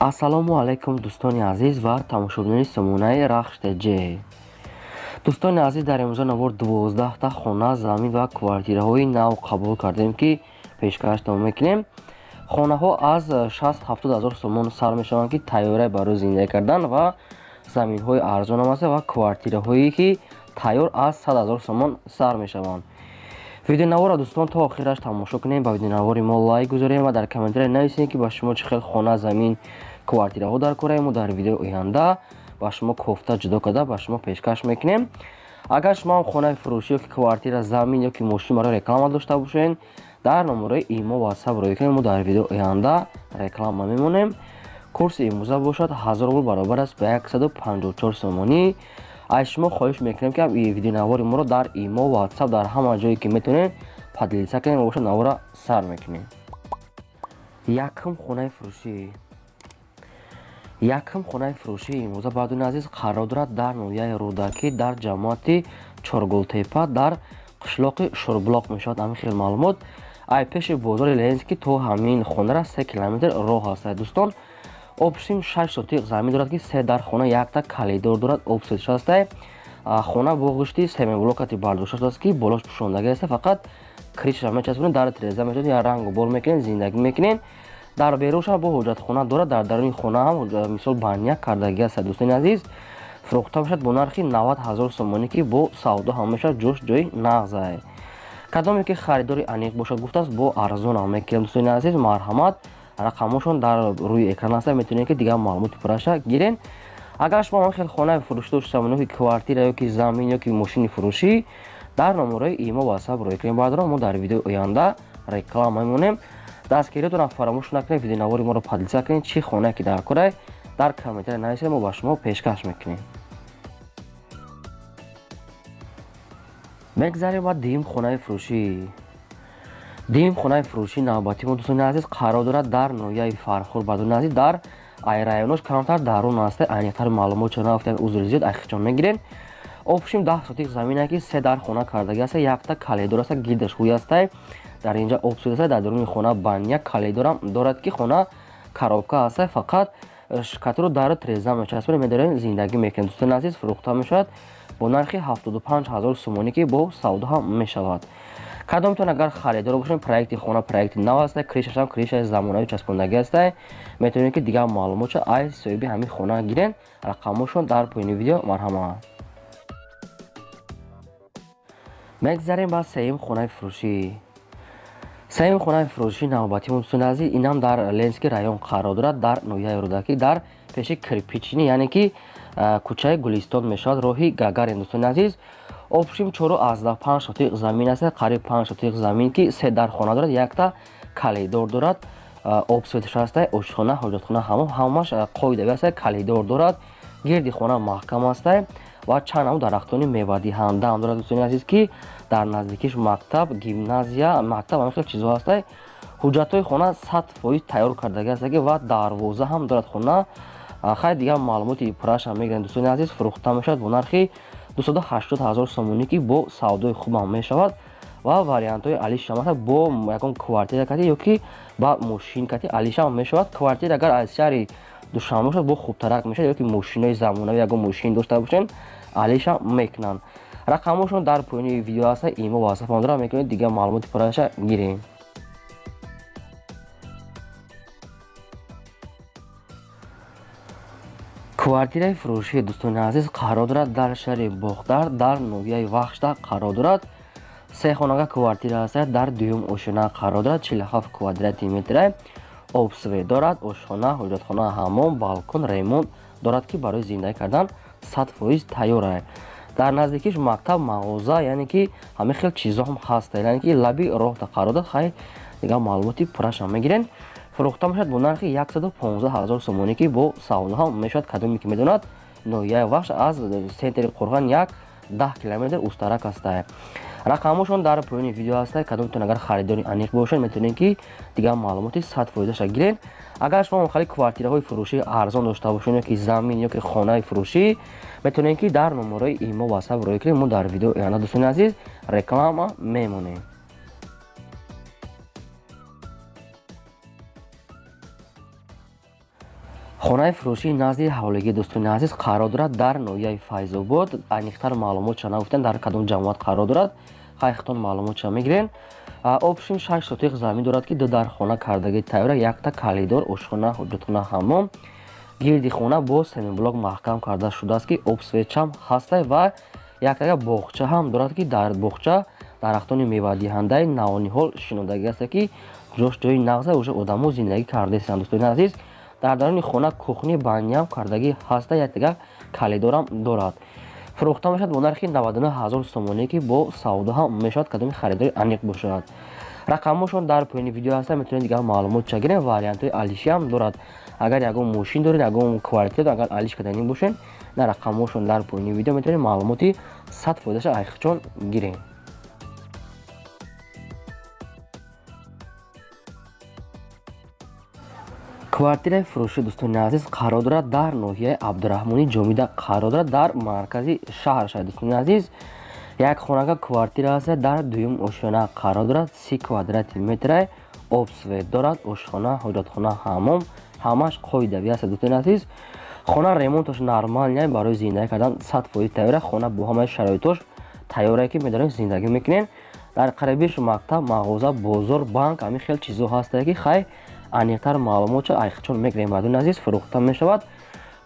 Ассалому алайкум дӯстони азиз ва тамошобинони сомонаи RAHSH TJ. Дӯстони азиз, дар имрӯза навор 12 та хона, замин ва квартираҳои нав қабул кардем, ки пешкаштон мекунем. Хонаҳо аз 60-70 ҳазор сомон сар мешаванд, ки тайёра барои зиндаги кардан, ва заминҳои арзон ам аст ва квартираҳое ки тайёр аз 100 ҳазор сомон сар мешаванд. видеонавора дӯстон то охираш тамошо кунем, ба видеонавори мо лайк гузорем ва дар комментария нависем, ки ба шумо чӣ хел хона, замин, квартираҳо дар кораем. Мо дар видеои оянда ба шумо кофта ҷудо карда ба шумо пешкаш мекунем. Агар шумо хонаи фурӯшӣ ёки квартира, замин ёки мошин барои реклама дошта бошед, дар номерои имо ватсап рӯй кунем. Мо дар видеои оянда реклама мемонем. курси имрӯза бошад 1000 рубл баробар аст ба 154 сомонӣ. аз шумо хоҳиш мекунем, ки видеонавори моро дар имо ватсап дар ҳама ҷое ки метавонед поделиться кунем ва бошад навора сар мекунем. Якум хонаи фурӯшӣ имрӯза баъдуни азиз қарор дорад дар ноҳияи рӯдакӣ дар ҷамоати Чоргултепа дар қишлоқи Шурблоқ мешавад. ҳамин хел маълумот ай пеши бозори Ленинский то ҳамин хонара 3 километр роҳ ҳастад. дӯстон, обшим 6 сотиқ замин дорад, ки 3 дар хона, якта калидор дорад. обсет шудааст. хона бо ғишти семиблокати бардошта шудааст, ки болош пӯшондаги аст. фақат кришаша мечаспонед, дар тиреза мешавад, я рангу бор мекунед, зиндагӣ мекунед. дар берунша бо ҳоҷатхона дорад. дар даруни хона ҳам мисол баня кардаги аст. дӯстони азиз, фурӯхта мешавад бо нархи 90 ҳазор сомонӣ, ки бо савдо ҳам мешавад, ҷош ҷои нағзай. кадоме ки харидори аниқ бошад гуфтааст, бо арзон ҳам мекунем. дӯстони азиз, марҳамат, рақамошон дар рӯи экран аст, метавонед ки дигар маълумоти пурраша гирен. агар шумо ҳамин хел хонаи фурӯшӣ доштабонед, ёки квартира, ёки замин, ёки мошини фурӯшӣ, дар номерои имо ватсап рӯй кунем. баъдро мо дар видеои оянда реклама мемонем. дастгириётонам фаромӯш накунед, видеонавори моро поделиться кунед, чӣ хонае ки дар корае, дар комментария нависед, мо ба шумо пешкаш мекунем. мегзарем ба дуюм хонаи фурӯшӣ. дуюм хонаи фурӯшии навбатӣ мо дӯстони азиз қарор дорад дар ноҳияи Фархур. баъдуни азиз, дар ай районош камтар дарун аст. айниқтар маълумотшо нафтем, узри зиёд айхичон мегирен. обшим 10 сотиқ замине, ки 3 дар хона кардаги аст, якта калидор аст, гирдаш ҳуй аст. дар инҷа обсуд аст. дар даруни хона баня калидорам дорад, ки хона коробка аст. фақат шкатору дару тиреза мечаспонед, медорем зиндагӣ мекунем. дӯстони азиз, фурӯхта мешавад бо нархи 75 ҳазор сомонӣ, ки бо савдо ҳам мешавад. кадомтон агар харидор бошед, проекти хона проекти нав аст, кришашам кришаи замонавӣ часпондагӣ аст, метавонед ки дигар маълумотшо аз соҳиби ҳамин хона гирен. рақамошон дар поини видео марҳамат. мегзарем ба сеюм хонаи фурӯшӣ. сеюм хонаи фурӯшии навбатӣ мо дӯстони азиз, инам дар Ленинский район қарор дорад, дар ноҳияи рӯдакӣ, дар пеши кирпичини, яъне ки кӯчаи Гулистон мешавад, роҳи Гагарин. дӯстони азиз, обшим 4,5 сотиқ замин аст, қариб 5 сотиқ замин, ки 3 дар хона дорад, якта калидор дорад. обсветш аст, ошхона, ҳоҷатхона ҳамаш қоидави аст, калидор дорад. гирди хона маҳкам аст ва чанд дарахтони мевадиҳанда ҳам дорад. дӯстони азиз, ки дар наздикиш мактаб, гимназия, мактаб ҳамин хел чизҳо аст. ҳуҷҷатҳои хона 100% тайёр кардаги аст ва дарвоза ҳам дорад хона. хай дигар маълумоти пурраша мегирем. дӯстони азиз, фурӯхта мешавад бо нархи 280 ҳазор сомонӣ, ки бо савдои хуб ҳам мешавад ва вариантҳои алишам аст. бо ягон квартира кати ёки ба мошин кати алишам мешавад. квартира агар аз шаҳри Душанбе бошад, бо хубтарак мешавад, ёки мошинои замонавӣ ягон мошин дошта бошед, алишам мекунанд. рақамошон дар поини видео аст. имо ватсап ам дорад, мекунед дигар маълумоти пурраша гирем. квартираи фурӯшии дӯстони азиз қарор дорад дар шаҳри Боғдар, дар ноҳияи Вахшта қарор дорад. 3 хонага квартира аст, дар дуюм ошина қарор дорад, 47 квадрати метр. обсвет дорад, ошхона, ҳоҷатхона, ҳаммом, балкон, ремонт дорад, ки барои зиндагӣ кардан 100% тайёр аст. дар наздикиш мактаб, мағоза, яъне ки ҳамин хел чизҳо ҳам ҳаст, яъне ки лаби роҳта қарор дорад. хай дигар маълумоти пурраша мегирен. фурӯхта мешавад бо нархи 115 ҳазор сомонӣ, ки бо савдо ҳам мешавад. кадоме ки медонад, ноҳияи Вахш аз сентри Қурған як 10 километр устарак аст. рақамошон дар поини видео аст. кадомтон агар харидори аниқ бошед, метавонед ки дигар маълумоти 100%ша гирен. агар шумо хали квартираҳои фурӯшии арзон дошта бошед, ёки замин, ёки хонаи фурӯшӣ, метавонед ки дар номерои имо ватсап рӯй кунед. мо дар видеои оянда, дӯстони азиз, реклама мемонем. хонаи фурӯшии назди ҳавлигии дӯстони азиз қарор дорад дар ноҳияи Файзобод. Айниқтар маълумотша нагуфтем дар кадом ҷамоат қарор дорад. Хайхтон маълумотша мегирен. Обшим 6 сотиқ замин дорад ки ду дар хона кардагии тайёра, якта калидор, ошхона, ҳуҷҷатхона, ҳаммом. Гирди хона бо семинблок маҳкам карда шудааст ки обсветчам ҳастай ва яктага боғча ҳам дорад ки дар боғча дарахтони мевадиҳандаи навониҳол шинодагӣ аст ки ҷош ҷои нағза уже одамо зиндагӣ кардаастанд. дӯстони азиз, дар даруни хона кухни баням кардагӣ ҳаста, яктага калидорам дорад. фурӯхта мешавад бо нархи 99 000 сомонӣ ки бо савдо ҳам мешавад, кадоми харидори аниқ бошад. рақамошон дар поини видео ҳаста, метавонед дигар маълумотша гирем. вариантҳои алишиам дорад. агар ягон мошин доред, ягон квартира, агар алиш каданӣ бошен, на рақамошон дар поини видео метавонед маълумоти 100% айхчон гирем. квартираи фурӯши дӯстони азиз қарор дорад дар ноҳияи Абдураҳмони Ҷомида қарор дорад дар маркази шаҳр шаҳр. дӯстони азиз, як хонага квартира аст дар дуюм ошхона қарор дорад. 30 квадрати метрай, обсвет дорад, ошхона, ҳоҷатхона, ҳаммом, ҳамаш қоидави аст. дӯстони азиз, хона ремонтош нормалия барои зиндагӣ кардан 100% тайёра. хона бо ҳамаи шароитош тайёрае ки медонед зиндагӣ мекунен. дар қарибиш мактаб, мағоза, бозор, банк, ҳамин хел чизо ҳастае ки хай аниқтар маълумотша айхчон мегирем. мардони азиз, фурӯхта мешавад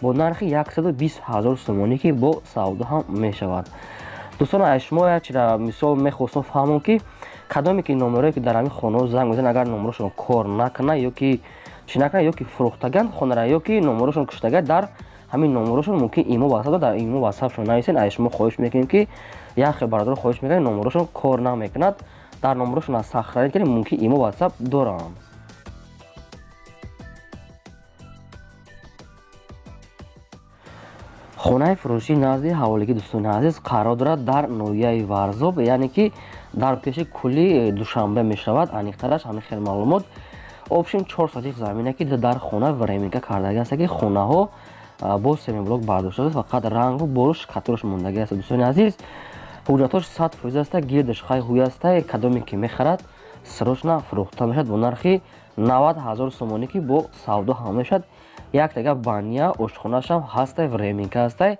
бо нархи 120 000 сомонӣ ки бо савдо ҳам мешавад. дӯстон, шумо якчира мисол мехостам фаҳмон ки кадоме ки номерое ки дар ҳамин хонаҳо занг мезанед, агар номерошон кор накунад ёки чӣ накунад, ёки фурӯхтаган хонара, ёки номерошон куштагад, дар ҳамин номерошон мумкин имо васап дар имо васапшон нависен. шумо хоҳиш мекунем ки яхе бародаро хоҳиш мекунем номерошон кор намекунад, дар номерошон аз сахранӣ кунем, мумкин имо васап дорам. хонаи фурӯшии назди ҳавлигии дӯстони азиз қарор дорад дар ноҳияи Варзоб, яъне ки дар пеши кӯли Душанбе мешавад. аниқтараш ҳамин хел маълумот. обшим 4 сотиқ замине ки дар хона временка кардагӣ аст ки хонаҳо бо семинблок бардоштааст, фақат рангу боруш каторош мондагӣ аст. дӯстони азиз, ҳуҷҷатош 100% аст, гирдаш хай ҳуй аст. кадоме ки мехарад срочна фурӯхта мешавад бо нархи 90 000 сомонӣ ки бо савдо ҳам мешавад. яктага баня, ошхонашам ҳастай, временка ҳастай.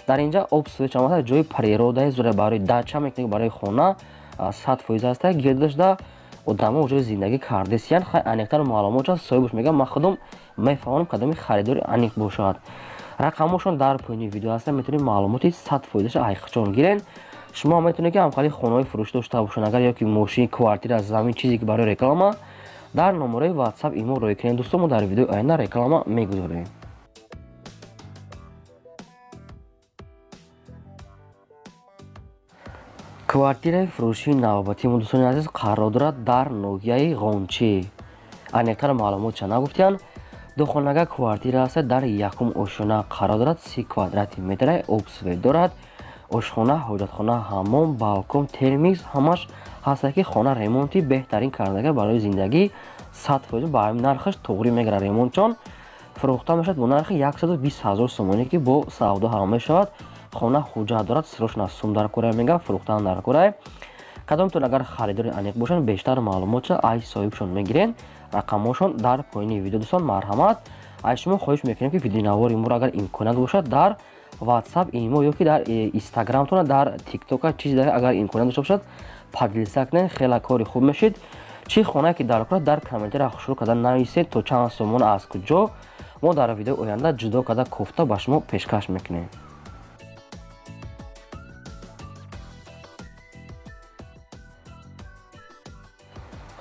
дар инҷа обсветчам аст, ҷои природаи зура барои дача мекунед, барои хона 100% ҳастай. гирдаш да одамо ҷои зиндагӣ кардесиян. хай аниқтар маълумотша соҳибаш мегӯям, ман худум мефаҳмам кадоми харидори аниқ бошад. рақамошон дар поини видео ҳаста, метавонед маълумоти 100% айхчон гирен. шумо метавонед ки ҳамқали хонаҳои фурӯшӣ дошта бошед, агар ёки мошин, квартира, замин, чизе ки барои реклама, дар номерои WhatsApp имо рӯй кунед. дӯстон, мо дар видеои оянда реклама мегузорем. квартираи фурӯшии навбатии мо дӯстони азиз қарор дорад дар ноҳияи Ғончӣ. аниқтар маълумотша нагуфтиян. духонага квартира аст дар якум ошхона қарор дорад. 30 квадрати метрай, обсвет дорад, ошхона, ҳоҷатхона, ҳаммом, балкон, термикс ҳамаш ҳаста ки хона ремонти беҳтарин кардага барои зиндагӣ 100% ба ҳамин нархаш тоғри мегирад. ремонтчон фурӯхта мешавад бо нархи 120 000 сомонӣ ки бо савдо ҳам мешавад. хона ҳуҷҷат дорад, срочна сум дар кора мегӯям, фурӯхтан дар кора. кадомтон агар харидори аниқ бошанд, бештар маълумотша ай соҳибшон мегирен. рақамошон дар поини видео. дӯстон, марҳамат, шумо хоҳиш мекунем ки видеонавори моро агар имконият бошад дар WhatsApp имо ёки дар Instagramтона, дар TikTok чизи дар агар имконият дошта бошад, падлиса кунед, хела кори хуб мешид. чӣ хонае ки дар кора дар комментариа шурӯъ карда нависед, то чанд сомон аз куҷо, мо дар видеои оянда ҷудо карда кофта ба шумо пешкаш мекунем.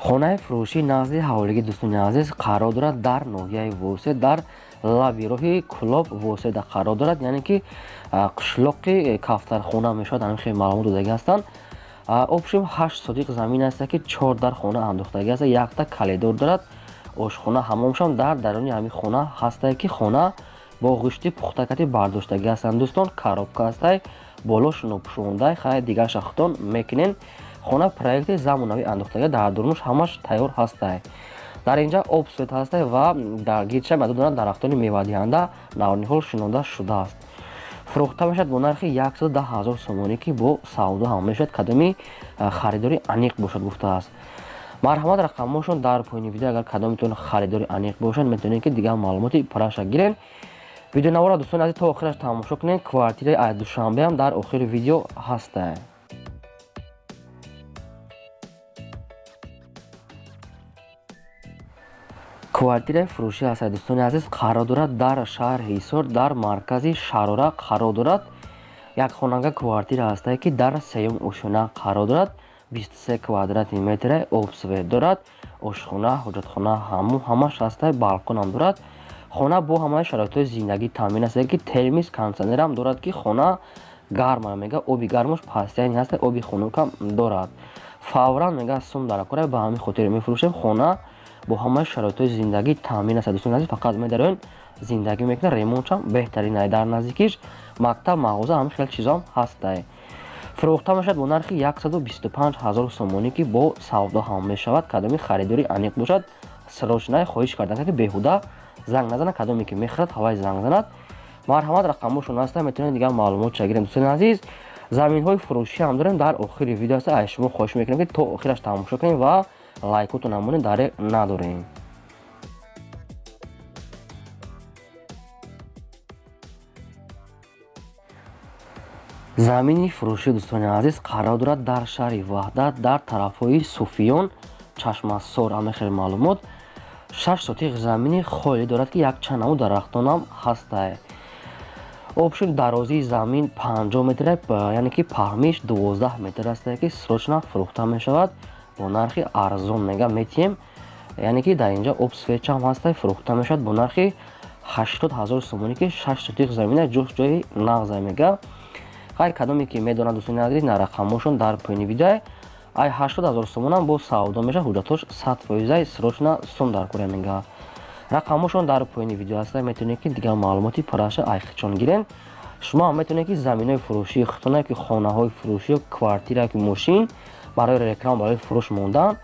хонаи фурӯшии назди ҳавлигии дӯстони азиз қарор дорад дар ноҳияи Восе, дар лаби роҳи Кулоб Воседа қарор дорад, яъне ки қишлоқи кафтархона мешавад. ҳамин хел маълумот додагӣ ҳастанд. обшим 8 сотиқ замин аст ки 4 дар хона андохтагӣ аст. якта калидор дорад, ошхона, ҳаммомшам дар даруни ҳамин хона ҳастае ки хона бо ғӯшти пухтакати бардоштагӣ ҳастанд. дӯстон, коробка ҳастай, болош нопӯшондай, хай дигар шахтон мекунен. хона проекти замонави андохтага дар дурунуш ҳамаш тайёр ҳастай. дар инҷа обсвет ҳастай ва дар гирдша мадудона дарахтони мевадиҳанда навониҳол шинода шудааст. фурӯхта мешавад бо нархи 110 000 сомонӣ ки бо савдо ҳам мешавад, кадоми харидори аниқ бошад гуфтааст. марҳамат рақамҳошон дар поини видео агар кадомитон харидори аниқ бошанд метавонед ки дигар маълумоти параша гирен. видеонавора дӯстони азиз то охираш тамошо кунед. квартираи Душанбе ҳам дар охири видео ҳастад. квартираи фурӯшӣ ҳастад дӯстони азиз, қарор дорад дар шаҳри Ҳисор, дар маркази Шаҳрора қарор дорад. як хонага квартира ҳастад ки дар сеюм ошона қарор дорад. 23 квадрати метр обсвет дорад. ошхона, ҳоҷатхона, ҳаммун ҳамаш ҳастад, балконам дорад. хона бо ҳамаи шароитҳои зиндагӣ таъмин ҳастад ки термис кондитсионерам дорад ки хона гарма мега, оби гармош пастяйни ҳастад, оби хунукам дорад. фавран мега сум дар кора, ба ҳамин хотир мефурӯшем. хона бо ҳамаи шароитҳои зиндагӣ таъмин ҳастад дӯстони азиз, фақат медароен зиндагӣ мекунад, ремонтшам беҳтарин ай. дар наздикиш мактаб, мағоза, ҳамин хеле чизам ҳастай. фурӯхта мешавад бо нархи 125 000 сомонӣ ки бо савдо ҳам мешавад. кадоми харидори аниқ бошад срочна хоҳиш кардан ки беҳуда занг назанад, кадоме ки мехӯрад ҳавай занг занад. марҳамат рақамҳошон ҳастанд, метавонед дигар маълумот чагирем. дӯстони азиз, заминҳои фурӯшӣ ҳам дорем, дар охири видео ҳаст. аз шумо хоҳиш мекунем ки то охираш тамошо кунем ва лайкотон намонед, дареқ надорем. замини фурӯшӣ дӯстони азиз қарор дорад дар шаҳри ваҳдат, дар тарафҳои суфиён, чашмасор. ҳама хеле маълумот. 6 сотиқ замини холӣ дорад ки якчанд намуд дарахтонам ҳастад. обшуд дарозии замин 50 метр, яъне ки паҳмиш 12 метр ҳастад ки срочна фурӯхта мешавад бо нархи арзон мега метием, яъне ки дар инҷа обсветчам ҳастад, фурӯхта мешавад бо нархи 80 000 сомонӣ ки 6 сотиқ замина ҷуфт ҷои нағза мега. ай кадоме ки медонад дӯстони азиз, на рақамҳошон дар поини видео ай 80 000 сомонам бо савдо мешавад, ҳуҷҷатош 100% срочна сум дар кора мега. рақамҳошон дар поини видео ҳастад, метавонед ки дигар маълумоти параша айхчон гирен. шумо ҳам метавонед ки заминои фурӯшии худтона ки хонаҳои фурӯшӣ ё квартира ки мошин барои реклама, барои фурӯш мондан,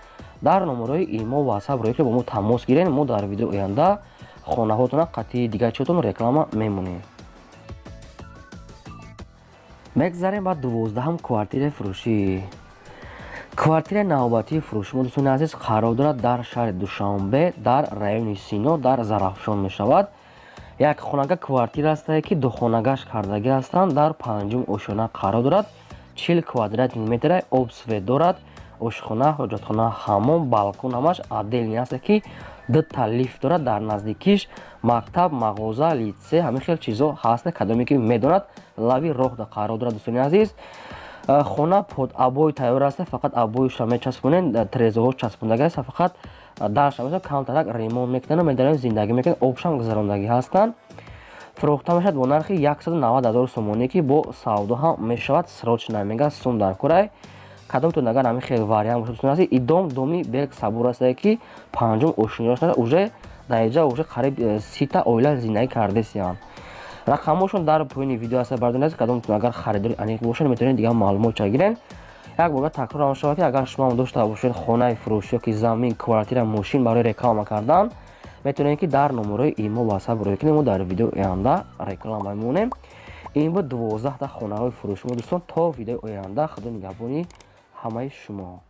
дар номерҳои имо ва ватсап роҳи бо мо тамос гирен. мо дар видео оянда хонаҳотона қатъи дигар чизотон реклама мемонем. мегзарем ба 12ҳам квартираи фурӯшӣ. квартираи навбатии фурӯши мо дӯстони азиз қарор дорад дар шаҳри Душанбе, дар райони Сино, дар Зарафшон мешавад. як хонага квартира ҳастад ки духонагаш кардагӣ ҳастанд, дар 5-ум ошона қарор дорад. 40 квадрати метр обсвет дорад. ошхона, ҳоҷатхона, ҳаммом, балкон ҳамаш отдельни ҳастад ки 2 лифт дорад. дар наздикиш мактаб, мағоза, литсей, ҳамин хел чизо ҳастад, кадоме ки медонад лави роҳ да қарор дорад дӯстони азиз. хона под абой тайёр ҳастад, фақат абойша мечаспонен, трезоҳо часпондагӣ ҳаст, фақат дарша мешавад, камтарак ремонт мекунанд, медарем зиндагӣ мекунанд, обшам гузарондагӣ ҳастанд. фурӯхта мешавад бо нархи 190 000 сомонӣ ки бо савдо ҳам мешавад, срочна мега сум дар кора. кадомтон агар ҳамин хел вариант бошад дӯстони азиз, идом доми бек сабур ҳастад ки 5-ум ошинош нада уже дар инҷа уже қариб 30 оила зиндагӣ кардесиянд. рақамҳошон дар поини видео ҳастад. бардони азиз, кадомтон агар харидори аниқ бошад метавонед дигар маълумот чагирен. як бор такрор мешавад ки агар шумо дошта бошед хонаи фурӯшӣ ки замин, квартира, мошин барои реклама кардан, метавонед ки дар номерҳои имо ва ватсап роҳӣ кунед. мо дар видео оянда реклама мемонем. ин буд 12 хонаҳои фурӯши мо дӯстон. то видеои оянда худо нигаҳбони ҳамаи шумо.